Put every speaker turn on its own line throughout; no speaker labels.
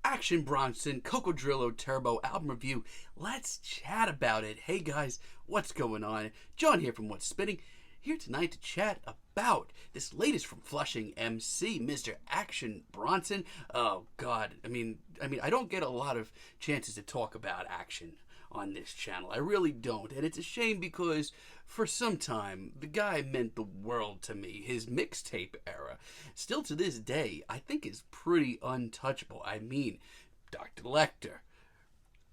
Action Bronson, Cocodrillo Turbo album review. Let's chat about it. Hey guys, what's going on? John here from What's Spinning, here tonight to chat about this latest from Flushing MC, Mr. Action Bronson. Oh God, I mean, I don't get a lot of chances to talk about Action on this channel. I really don't, and it's a shame because for some time the guy meant the world to me. His mixtape era, still to this day, I think is pretty untouchable. I mean, Dr. Lecter,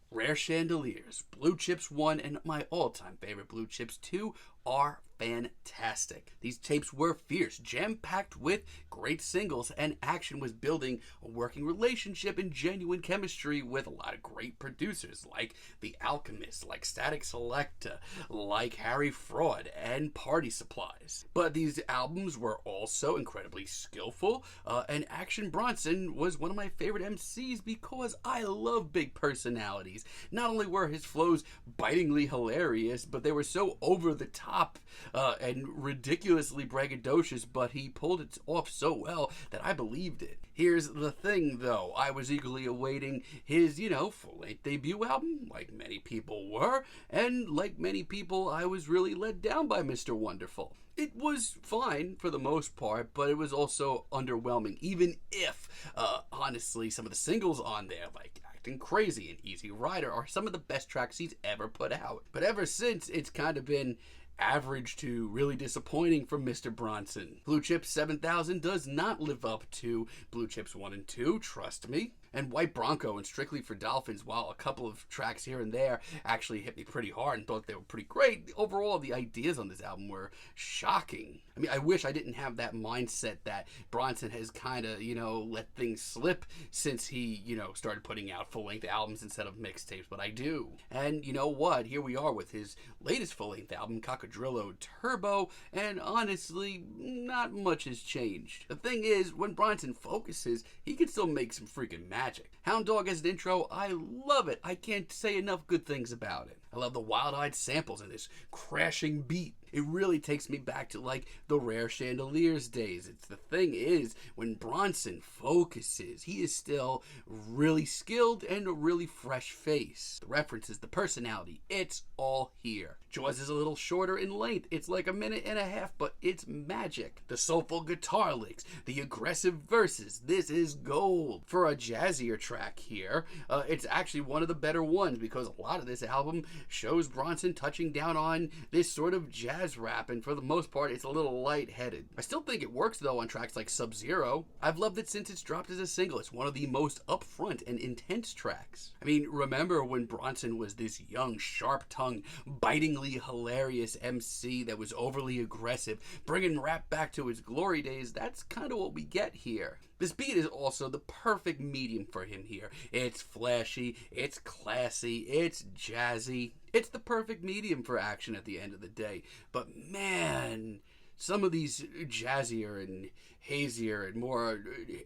Rare Chandeliers, Blue Chips 1, and my all-time favorite Blue Chips 2 are fantastic. These tapes were fierce, jam-packed with great singles, and Action was building a working relationship and genuine chemistry with a lot of great producers like The Alchemist, like Static Selecta, like Harry Fraud, and Party Supplies. But these albums were also incredibly skillful, and Action Bronson was one of my favorite MCs because I love big personalities. Not only were his flows bitingly hilarious, but they were so over the top and ridiculously braggadocious, but he pulled it off so well that I believed it. Here's the thing though, I was eagerly awaiting his, full-length debut album, like many people were, and like many people, I was really let down by Mr. Wonderful. It was fine for the most part, but it was also underwhelming, even if, honestly, some of the singles on there, like Acting Crazy and Easy Rider, are some of the best tracks he's ever put out. But ever since, it's kind of been average to really disappointing from Mr. Bronson. Blue Chips 7000 does not live up to Blue Chips 1 and 2, trust me. And White Bronco and Strictly for Dolphins, while a couple of tracks here and there actually hit me pretty hard and thought they were pretty great, overall the ideas on this album were shocking. I mean, I wish I didn't have that mindset that Bronson has kind of, let things slip since he, started putting out full-length albums instead of mixtapes, but I do. And you know what? Here we are with his latest full-length album, Cocodrillo Turbo, and honestly, not much has changed. The thing is, when Bronson focuses, he can still make some freaking magic. Hound Dog as an intro, I love it. I can't say enough good things about it. I love the wild-eyed samples and this crashing beat. It really takes me back to like the Rare Chandeliers days. It's the thing is, when Bronson focuses, he is still really skilled and a really fresh face. The references, the personality, it's all here. Jaws is a little shorter in length. It's like a minute and a half, but it's magic. The soulful guitar licks, the aggressive verses, this is gold. For a jazzier track here, it's actually one of the better ones because a lot of this album shows Bronson touching down on this sort of jazz rap, and for the most part it's a little lightheaded. I still think it works though on tracks like SubZero. I've loved it since it's dropped as a single. It's one of the most upfront and intense tracks. I mean, remember when Bronson was this young, sharp-tongued, bitingly hilarious MC that was overly aggressive, bringing rap back to its glory days? That's kind of what we get here. This beat is also the perfect medium for him here. It's flashy, it's classy, it's jazzy. It's the perfect medium for Action at the end of the day. But man, some of these jazzier and hazier and more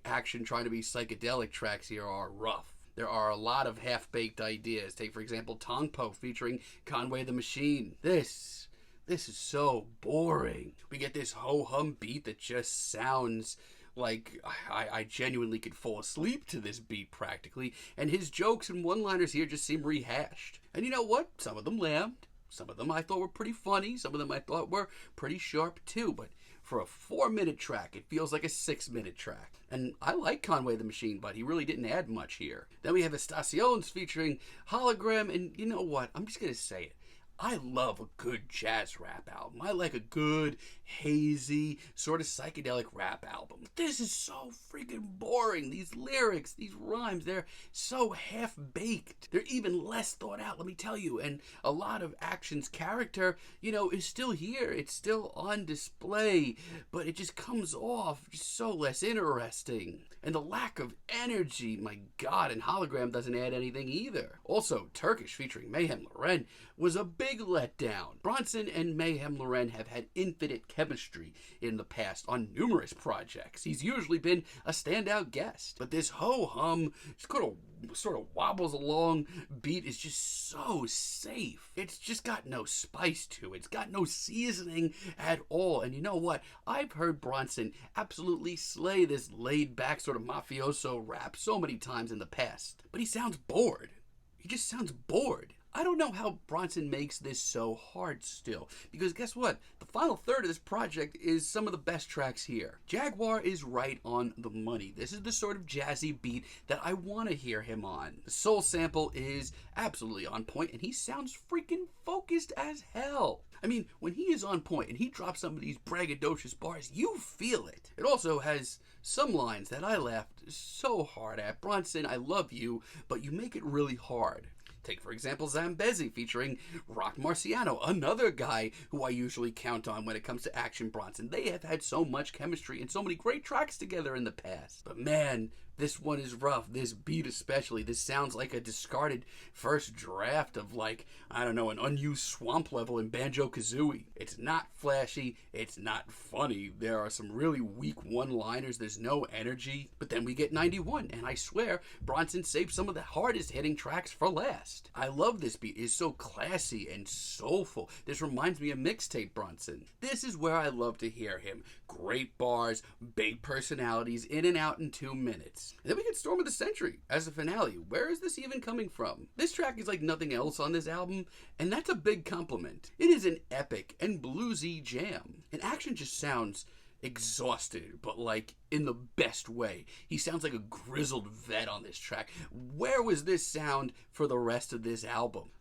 Action trying to be psychedelic tracks here are rough. There are a lot of half-baked ideas. Take, for example, Tongpo featuring Conway the Machine. This is so boring. We get this ho-hum beat that just sounds like I genuinely could fall asleep to this beat practically, and his jokes and one-liners here just seem rehashed. And you know what? Some of them landed. Some of them I thought were pretty funny. Some of them I thought were pretty sharp too. But for a 4-minute track, it feels like a 6-minute track. And I like Conway the Machine, but he really didn't add much here. Then we have Estacions featuring Hologram, and you know what? I'm just going to say it. I love a good jazz rap album. I like a good, hazy, sort of psychedelic rap album. This is so freaking boring. These lyrics, these rhymes, they're so half-baked. They're even less thought out, let me tell you. And a lot of Action's character, is still here. It's still on display, but it just comes off just so less interesting. And the lack of energy, my God, and Hologram doesn't add anything either. Also, Turkish featuring Mayhem Loren was a big letdown. Bronson and Mayhem Loren have had infinite chemistry chemistry in the past on numerous projects. He's usually been a standout guest. But this ho-hum sort of wobbles along beat is just so safe. It's just got no spice to it. It's got no seasoning at all. And you know what? I've heard Bronson absolutely slay this laid-back sort of mafioso rap so many times in the past. But he sounds bored. He just sounds bored. I don't know how Bronson makes this so hard still, because guess what? The final third of this project is some of the best tracks here. Jaguar is right on the money. This is the sort of jazzy beat that I want to hear him on. The soul sample is absolutely on point, and he sounds freaking focused as hell. I mean, when he is on point and he drops some of these braggadocious bars, you feel it. It also has some lines that I laughed so hard at. Bronson, I love you, but you make it really hard. Take, for example, Zambezi featuring Rock Marciano, another guy who I usually count on when it comes to Action Bronson. They have had so much chemistry and so many great tracks together in the past. But man, this one is rough. This beat especially. This sounds like a discarded first draft of, like, I don't know, an unused swamp level in Banjo-Kazooie. It's not flashy. It's not funny. There are some really weak one-liners. There's no energy. But then we get 91, and I swear Bronson saved some of the hardest hitting tracks for last. I love this beat. It's so classy and soulful. This reminds me of mixtape Bronson. This is where I love to hear him. Great bars, big personalities, in and out in 2 minutes. And then we get Storm of the Century as a finale. Where is this even coming from? This track is like nothing else on this album, and that's a big compliment. It is an epic and bluesy jam. And Action just sounds exhausted, but like in the best way. He sounds like a grizzled vet on this track. Where was this sound for the rest of this album?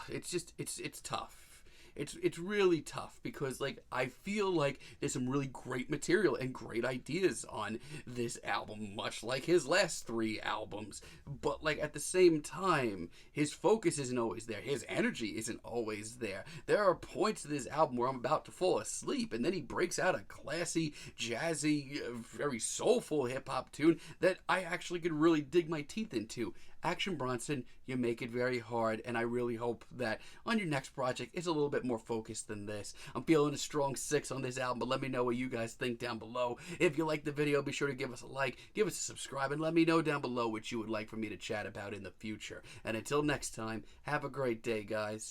It's tough. It's really tough because, like, I feel like there's some really great material and great ideas on this album, much like his last 3 albums. But, like, at the same time, his focus isn't always there. His energy isn't always there. There are points to this album where I'm about to fall asleep, and then he breaks out a classy, jazzy, very soulful hip-hop tune that I actually could really dig my teeth into. Action Bronson, you make it very hard, and I really hope that on your next project it's a little bit more focused than this. I'm feeling a strong 6 on this album, but let me know what you guys think down below. If you like the video, be sure to give us a like, give us a subscribe, and let me know down below what you would like for me to chat about in the future. And until next time, have a great day, guys.